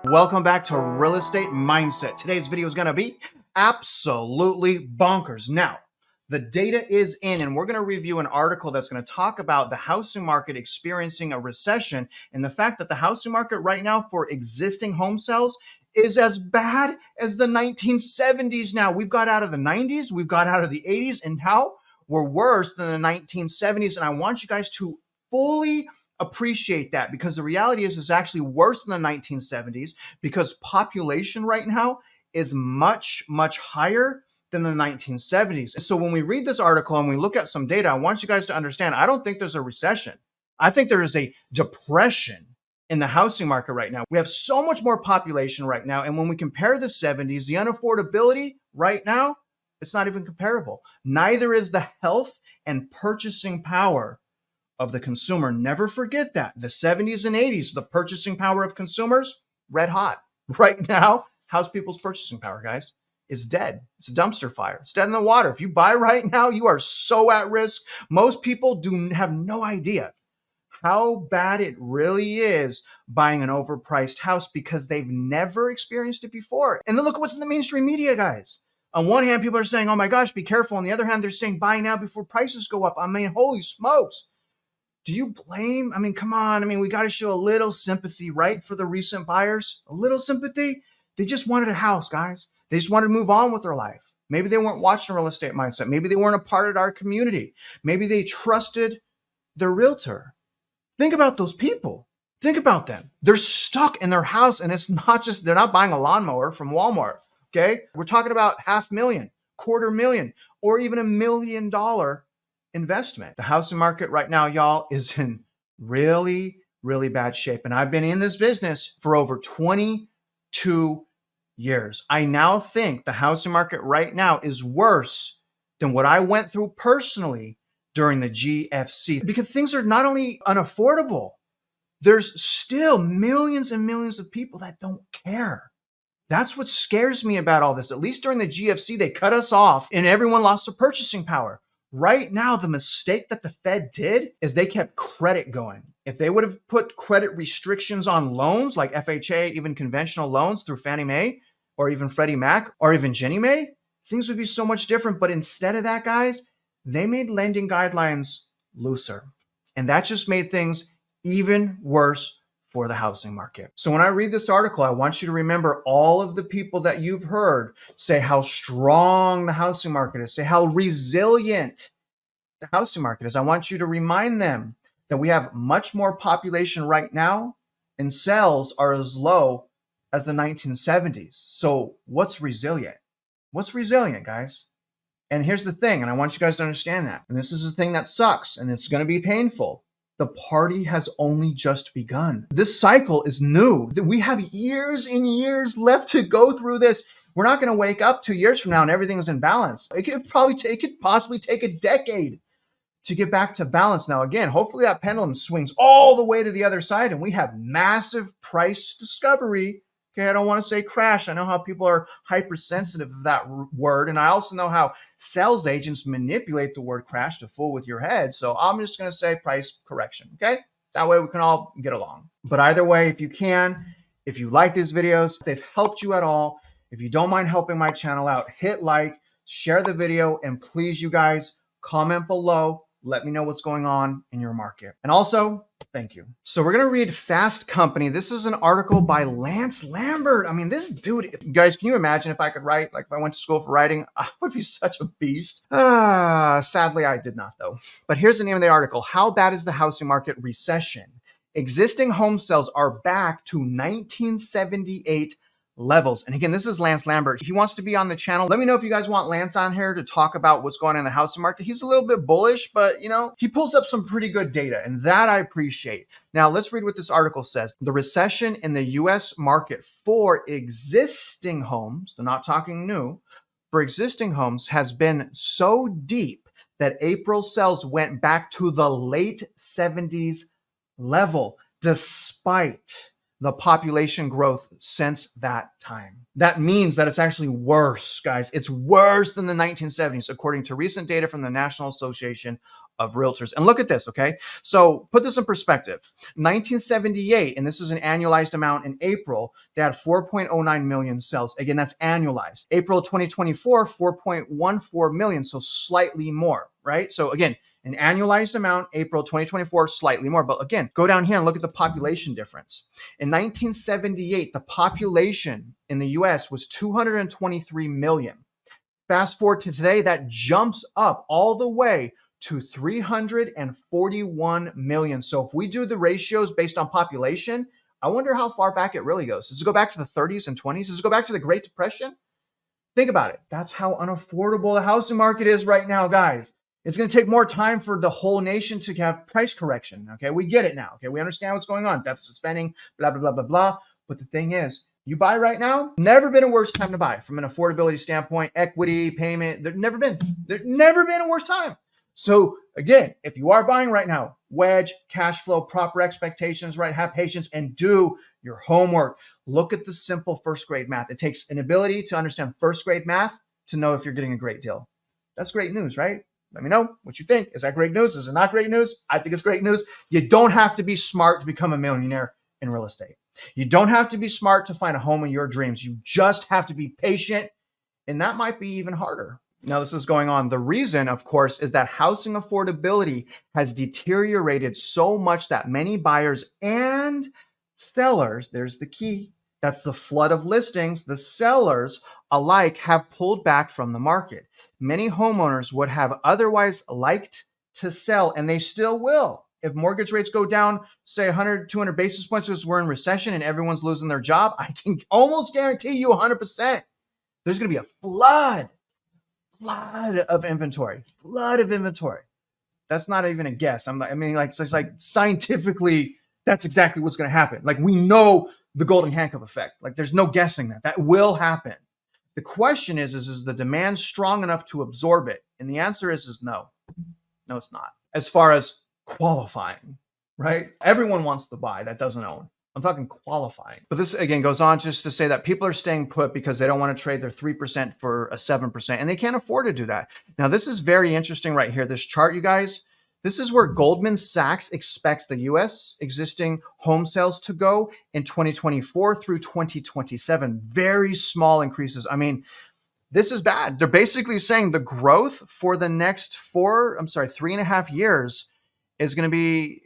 Welcome back to Real Estate Mindset. Today's video is going to be absolutely bonkers. Now, the data is in, and we're going to review an article that's going to talk about the housing market experiencing a recession and the fact that the housing market right now for existing home sales is as bad as the 1970s now. We've got out of the 90s, we've got out of the 80s, and now we're worse than the 1970s. And I want you guys to fully appreciate that, because the reality is it's actually worse than the 1970s because population right now is much, much higher than the 1970s. And so when we read this article and we look at some data, I want you guys to understand, I don't think there's a recession. I think there is a depression in the housing market right now. We have so much more population right now. And when we compare the 70s, the unaffordability right now, it's not even comparable. Neither is the health and purchasing power of the consumer. Never forget that. The 70s and 80s, the purchasing power of consumers, red hot. Right now, how's people's purchasing power, guys? It's dead. It's a dumpster fire. It's dead in the water. If you buy right now, you are so at risk. Most people have no idea how bad it really is buying an overpriced house because they've never experienced it before. And then look at what's in the mainstream media, guys. On one hand, people are saying, oh my gosh, be careful. On the other hand, they're saying buy now before prices go up. I mean, holy smokes. Do you blame? I mean, come on. I mean, we got to show a little sympathy, right? For the recent buyers, a little sympathy. They just wanted a house, guys. They just wanted to move on with their life. Maybe they weren't watching Real Estate Mindset. Maybe they weren't a part of our community. Maybe they trusted their realtor. Think about those people. Think about them. They're stuck in their house, and it's not just, they're not buying a lawnmower from Walmart, okay? We're talking about $500,000, $250,000, or even $1 million investment. The housing market right now, y'all, is in really, really bad shape. And I've been in this business for over 22 years. I now think the housing market right now is worse than what I went through personally during the GFC, because things are not only unaffordable, there's still millions and millions of people that don't care. That's what scares me about all this. At least during the GFC, they cut us off and everyone lost their purchasing power. Right now, the mistake that the Fed did is they kept credit going. If they would have put credit restrictions on loans like FHA, even conventional loans through Fannie Mae, or even Freddie Mac, or even Ginnie Mae, things would be so much different. But instead of that, guys, they made lending guidelines looser. And that just made things even worse for the housing market. So when I read this article, I want you to remember all of the people that you've heard say how strong the housing market is, say how resilient the housing market is. I want you to remind them that we have much more population right now and sales are as low as the 1970s. So what's resilient? What's resilient, guys? And here's the thing, and I want you guys to understand that. And this is the thing that sucks, and it's going to be painful. The party has only just begun. This cycle is new. We have years and years left to go through this. We're not going to wake up 2 years from now and everything is in balance. It could possibly take a decade to get back to balance. Now, again, hopefully that pendulum swings all the way to the other side and we have massive price discovery. Okay, I don't want to say crash. I know how people are hypersensitive of that word. And I also know how sales agents manipulate the word crash to fool with your head. So I'm just going to say price correction. Okay, that way we can all get along. But either way, if you like these videos, if they've helped you at all, if you don't mind helping my channel out, hit like, share the video, and please, you guys, comment below. Let me know what's going on in your market. And also, thank you. So we're going to read Fast Company. This is an article by Lance Lambert. I mean, this dude, guys, can you imagine if I could write? Like if I went to school for writing, I would be such a beast. Sadly, I did not though. But here's the name of the article. How bad is the housing market? Recession. Existing home sales are back to 1978 levels. And again, this is Lance Lambert. He wants to be on the channel. Let me know if you guys want Lance on here to talk about what's going on in the housing market. He's a little bit bullish, but you know, he pulls up some pretty good data and that I appreciate. Now let's read what this article says. The recession in the US market for existing homes, they're not talking new, for existing homes has been so deep that April sales went back to the late 70s level, despite the population growth since that time. That means that it's actually worse, guys. It's worse than the 1970s, according to recent data from the National Association of realtors. And look at this, okay? So put this in perspective. 1978, and this is an annualized amount in April, they had 4.09 million sales. Again, that's annualized. April 2024, 4.14 million, so slightly more, right? So again, an annualized amount, April 2024, slightly more. But again, go down here and look at the population difference. In 1978, the population in the US was 223 million. Fast forward to today, that jumps up all the way to 341 million. So if we do the ratios based on population, I wonder how far back it really goes. Does it go back to the 30s and 20s? Does it go back to the Great Depression? Think about it. That's how unaffordable the housing market is right now, guys. It's going to take more time for the whole nation to have price correction. Okay, we get it now. Okay, we understand what's going on. Deficit spending, blah, blah, blah, blah, blah. But the thing is, you buy right now, never been a worse time to buy from an affordability standpoint, equity, payment. There's never been a worse time. So again, if you are buying right now, wedge, cash flow, proper expectations, right? Have patience and do your homework. Look at the simple first grade math. It takes an ability to understand first grade math to know if you're getting a great deal. That's great news, right? Let me know what you think. Is that great news? Is it not great news? I think it's great news. You don't have to be smart to become a millionaire in real estate. You don't have to be smart to find a home in your dreams. You just have to be patient, and that might be even harder. Now, this is going on. The reason, of course, is that housing affordability has deteriorated so much that many buyers and sellers, there's the key, that's the flood of listings, the sellers alike have pulled back from the market. Many homeowners would have otherwise liked to sell, and they still will. If mortgage rates go down, say 100, 200 basis points because we're in recession and everyone's losing their job, I can almost guarantee you 100%. There's going to be a flood of inventory. That's not even a guess. It's like scientifically, that's exactly what's going to happen. Like, we know the golden handcuff effect. Like, there's no guessing that. That will happen. The question is the demand strong enough to absorb it? And the answer is no. No, it's not. As far as qualifying, right? Everyone wants to buy that doesn't own. I'm talking qualifying. But this, again, goes on just to say that people are staying put because they don't want to trade their 3% for a 7%, and they can't afford to do that. Now, this is very interesting right here. This chart, you guys, this is where Goldman Sachs expects the U.S. existing home sales to go in 2024 through 2027. Very small increases. I mean, this is bad. They're basically saying the growth for the next 3.5 years is going to be,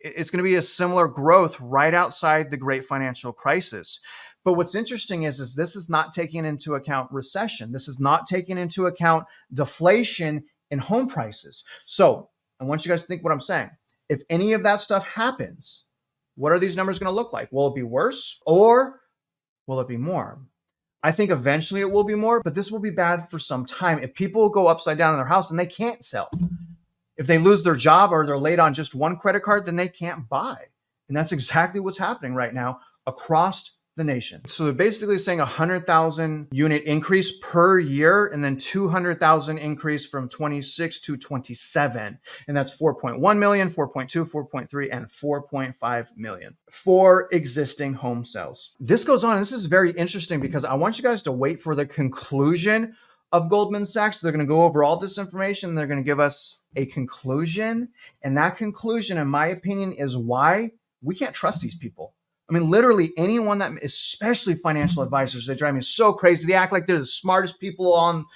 it's going to be a similar growth right outside the great financial crisis. But what's interesting is this is not taking into account recession. This is not taking into account deflation in home prices. So I want you guys to think what I'm saying. If any of that stuff happens, what are these numbers going to look like? Will it be worse or will it be more? I think eventually it will be more, but this will be bad for some time. If people go upside down in their house, then they can't sell. If they lose their job or they're late on just one credit card, then they can't buy. And that's exactly what's happening right now across the nation. So they're basically saying 100,000 unit increase per year and then 200,000 increase from 26 to 27. And that's 4.1 million, 4.2, 4.3, and 4.5 million for existing home sales. This goes on. This is very interesting because I want you guys to wait for the conclusion of Goldman Sachs. They're going to go over all this information. They're going to give us a conclusion. And that conclusion, in my opinion, is why we can't trust these people. I mean, literally anyone that, especially financial advisors, they drive me so crazy. They act like they're the smartest people in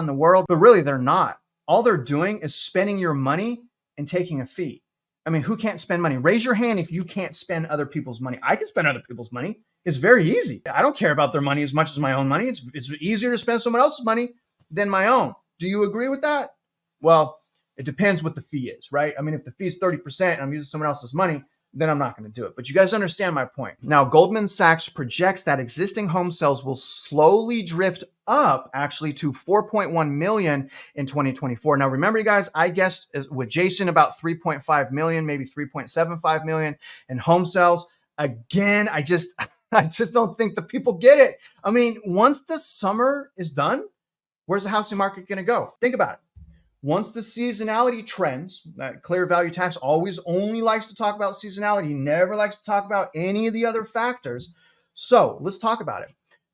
the world, but really they're not. All they're doing is spending your money and taking a fee. I mean, who can't spend money? Raise your hand if you can't spend other people's money. I can spend other people's money. It's very easy. I don't care about their money as much as my own money. It's easier to spend someone else's money than my own. Do you agree with that? Well, it depends what the fee is, right? I mean, if the fee is 30% and I'm using someone else's money, then I'm not going to do it. But you guys understand my point. Now, Goldman Sachs projects that existing home sales will slowly drift up actually to 4.1 million in 2024. Now, remember, you guys, I guessed with Jason about 3.5 million, maybe 3.75 million in home sales. Again, I just don't think the people get it. I mean, once the summer is done, where's the housing market going to go? Think about it. Once the seasonality trends, that Clear Value Tax always only likes to talk about seasonality. He never likes to talk about any of the other factors. So let's talk about it.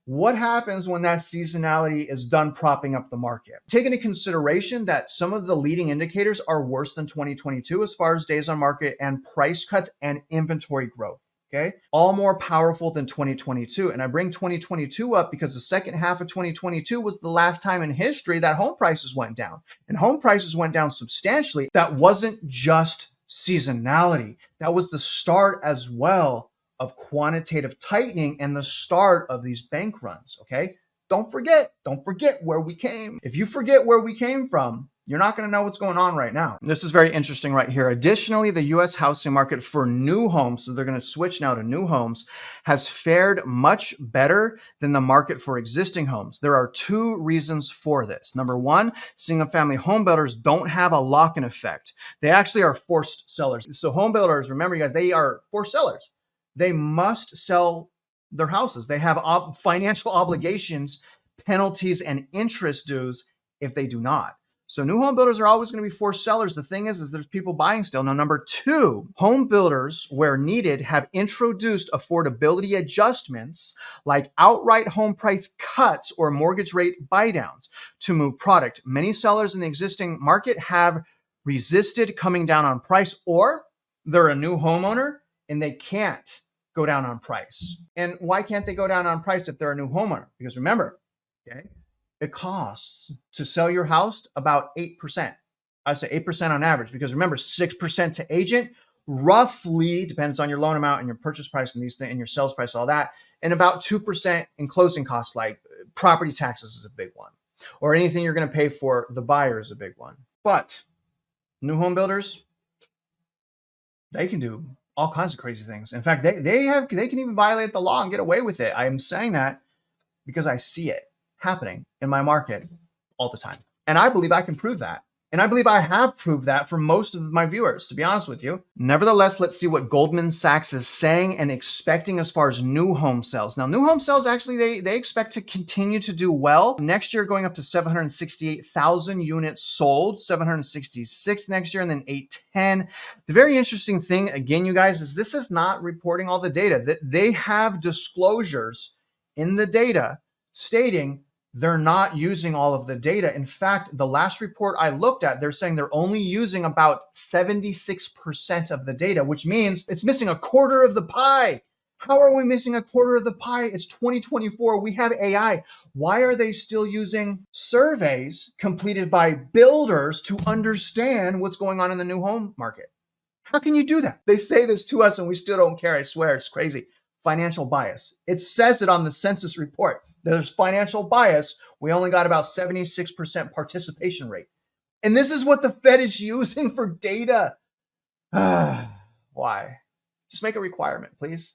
What happens when that seasonality is done propping up the market? Take into consideration that some of the leading indicators are worse than 2022 as far as days on market and price cuts and inventory growth. Okay, all more powerful than 2022. And I bring 2022 up because the second half of 2022 was the last time in history that home prices went down. And home prices went down substantially. That wasn't just seasonality, that was the start as well of quantitative tightening and the start of these bank runs. Okay, don't forget where we came. If you forget where we came from, you're not going to know what's going on right now. This is very interesting right here. Additionally, the US housing market for new homes, so they're going to switch now to new homes, has fared much better than the market for existing homes. There are two reasons for this. Number one, single family home builders don't have a lock-in effect. They actually are forced sellers. So home builders, remember you guys, they are forced sellers. They must sell their houses. They have financial obligations, penalties, and interest dues if they do not. So new home builders are always going to be forced sellers. The thing is there's people buying still. Now, number two, home builders, where needed, have introduced affordability adjustments like outright home price cuts or mortgage rate buydowns to move product. Many sellers in the existing market have resisted coming down on price, or they're a new homeowner and they can't go down on price. And why can't they go down on price if they're a new homeowner? Because remember, okay, it costs to sell your house about 8%. I say 8% on average, because remember, 6% to agent, roughly depends on your loan amount and your purchase price and these things and your sales price, all that, and about 2% in closing costs, like property taxes is a big one, or anything you're going to pay for the buyer is a big one. But new home builders, they can do all kinds of crazy things. In fact, they can even violate the law and get away with it. I am saying that because I see it happening in my market all the time. And I believe I can prove that. And I believe I have proved that for most of my viewers, to be honest with you. Nevertheless, let's see what Goldman Sachs is saying and expecting as far as new home sales. Now, new home sales, actually, they expect to continue to do well. Next year, going up to 768,000 units sold, 766 next year, and then 810. The very interesting thing, again, you guys, is this is not reporting all the data. They have disclosures in the data stating they're not using all of the data. In fact, the last report I looked at, they're saying they're only using about 76% of the data, which means it's missing a quarter of the pie. How are we missing a quarter of the pie? It's 2024. We have AI. Why are they still using surveys completed by builders to understand what's going on in the new home market? How can you do that? They say this to us and we still don't care. I swear, it's crazy. Financial bias. It says it on the census report. There's financial bias. We only got about 76% participation rate. And this is what the Fed is using for data. Why? Just make a requirement, please.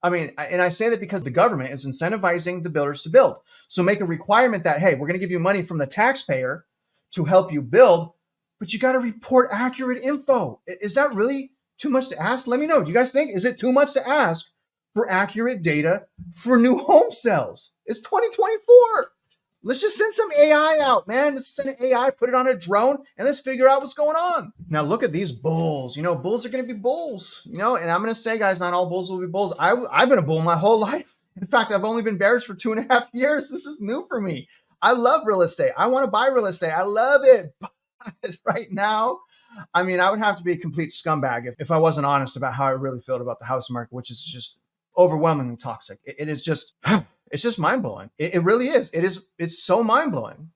I mean, and I say that because the government is incentivizing the builders to build. So make a requirement that, hey, we're going to give you money from the taxpayer to help you build, but you got to report accurate info. Is that really too much to ask? Let me know. Do you guys think, is it too much to ask for accurate data for new home sales? It's 2024. Let's just send some AI out, man. Let's send an AI, put it on a drone, and let's figure out what's going on. Now, look at these bulls. You know, bulls are going to be bulls, you know, and I'm going to say, guys, not all bulls will be bulls. I've been a bull my whole life. In fact, I've only been bearish for 2.5 years. This is new for me. I love real estate. I want to buy real estate. I love it. But right now, I mean, I would have to be a complete scumbag if I wasn't honest about how I really felt about the housing market, which is just overwhelmingly toxic. It is just, it's just mind blowing. It really is. It's so mind blowing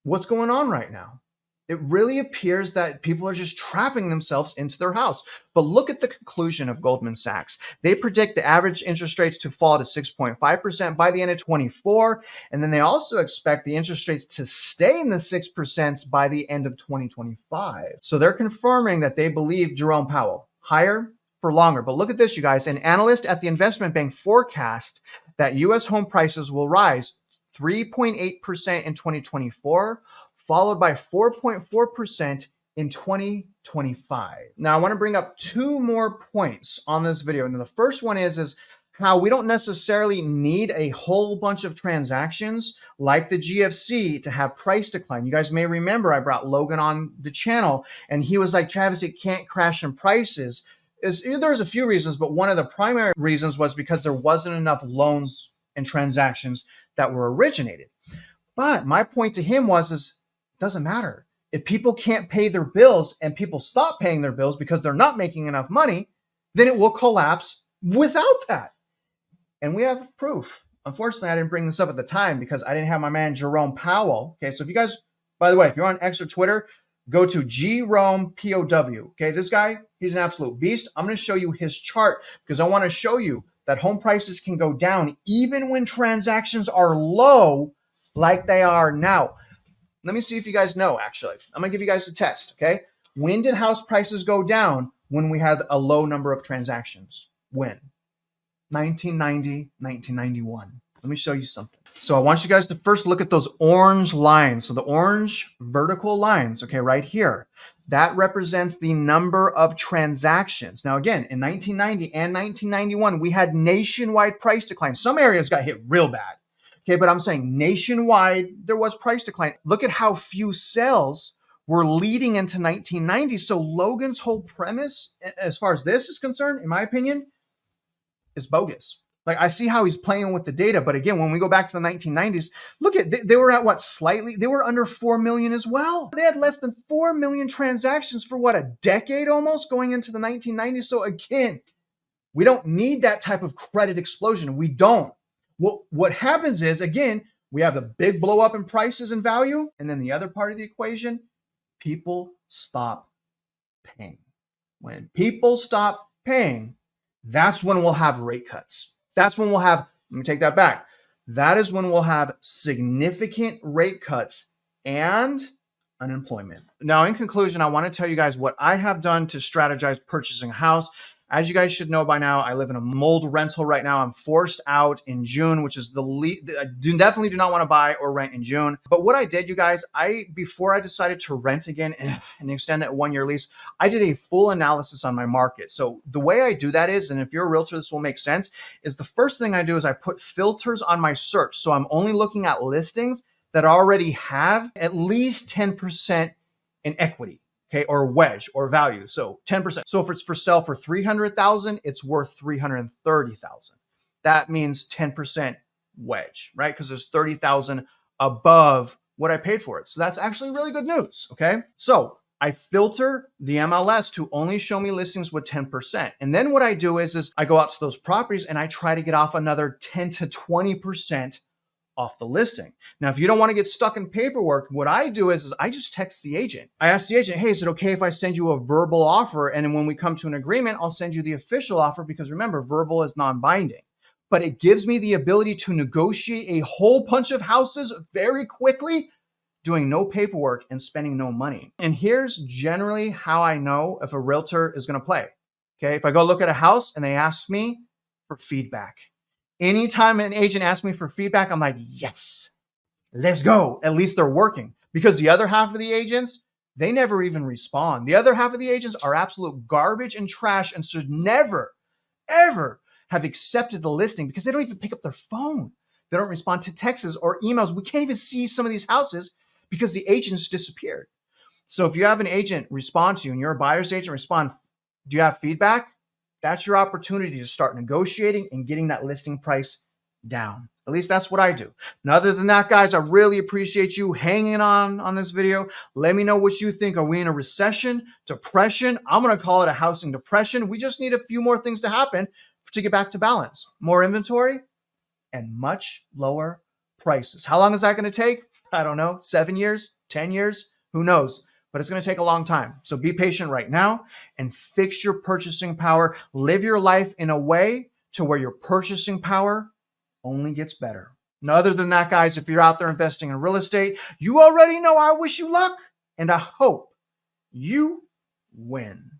what's going on right now. It really appears that people are just trapping themselves into their house. But look at the conclusion of Goldman Sachs. They predict the average interest rates to fall to 6.5% by the end of 24. And then they also expect the interest rates to stay in the 6% by the end of 2025. So they're confirming that they believe Jerome Powell higher for longer. But look at this, you guys. An analyst at the investment bank forecast that U.S. home prices will rise 3.8% in 2024, followed by 4.4% in 2025. Now, I want to bring up two more points on this video. And the first one is how we don't necessarily need a whole bunch of transactions like the GFC to have price decline. You guys may remember I brought Logan on the channel, and he was like, Travis, it can't crash in prices. There was a few reasons, but one of the primary reasons was because there wasn't enough loans and transactions that were originated. But my point to him was, it doesn't matter. If people can't pay their bills and people stop paying their bills because they're not making enough money, then it will collapse without that. And we have proof. Unfortunately, I didn't bring this up at the time because I didn't have my man Jerome Powell. Okay, so if you guys, by the way, if you're on X or Twitter, go to GRomePOW. Okay, this guy, he's an absolute beast. I'm going to show you his chart because I want to show you that home prices can go down even when transactions are low like they are now. Let me see if you guys know, actually. I'm going to give you guys a test, okay? When did house prices go down when we had a low number of transactions? When? 1990, 1991. Let me show you something. So I want you guys to first look at those orange lines. So the orange vertical lines, okay, right here, that represents the number of transactions. Now, again, in 1990 and 1991, we had nationwide price decline. Some areas got hit real bad. Okay, but I'm saying nationwide, there was price decline. Look at how few sales were leading into 1990. So Logan's whole premise, as far as this is concerned, in my opinion, is bogus. Like, I see how he's playing with the data, but again, when we go back to the 1990s, look at, they were at what, slightly, they were under 4 million as well. They had less than 4 million transactions for what, a decade almost going into the 1990s. So again, we don't need that type of credit explosion. We don't. What happens is, again, we have the big blow up in prices and value. And then the other part of the equation, people stop paying. When people stop paying, that's when we'll have rate cuts. That's when we'll have, let me take that back. That is when we'll have significant rate cuts and unemployment. Now, in conclusion, I want to tell you guys what I have done to strategize purchasing a house. As you guys should know by now, I live in a mold rental right now. I'm forced out in June, which is I definitely do not want to buy or rent in June. But what I did, you guys, before I decided to rent again and extend that 1-year lease, I did a full analysis on my market. So the way I do that is, and if you're a realtor, this will make sense, is the first thing I do is I put filters on my search. So I'm only looking at listings that already have at least 10% in equity. Okay, or wedge or value. So 10%. So if it's for sale for $300,000, it's worth $330,000. That means 10% wedge, right? Because there's $30,000 above what I paid for it. So that's actually really good news. Okay. So I filter the MLS to only show me listings with 10%. And then what I do is I go out to those properties and I try to get off another 10 to 20% off the listing. Now, if you don't want to get stuck in paperwork, what I do is I just text the agent. I ask the agent, hey, is it okay if I send you a verbal offer? And then when we come to an agreement, I'll send you the official offer because remember, verbal is non-binding. But it gives me the ability to negotiate a whole bunch of houses very quickly, doing no paperwork and spending no money. And here's generally how I know if a realtor is going to play. Okay, if I go look at a house and they ask me for feedback. Anytime an agent asks me for feedback, I'm like, yes, let's go. At least they're working. Because the other half of the agents, they never even respond. The other half of the agents are absolute garbage and trash and should never, ever have accepted the listing because they don't even pick up their phone. They don't respond to texts or emails. We can't even see some of these houses because the agents disappeared. So if you have an agent respond to you and you're a buyer's agent, respond, do you have feedback? That's your opportunity to start negotiating and getting that listing price down. At least that's what I do. And other than that, guys, I really appreciate you hanging on this video. Let me know what you think. Are we in a recession, depression? I'm going to call it a housing depression. We just need a few more things to happen to get back to balance. More inventory and much lower prices. How long is that going to take? I don't know. 7 years, 10 years, who knows? But it's going to take a long time. So be patient right now and fix your purchasing power. Live your life in a way to where your purchasing power only gets better. And other than that, guys, if you're out there investing in real estate, you already know I wish you luck and I hope you win.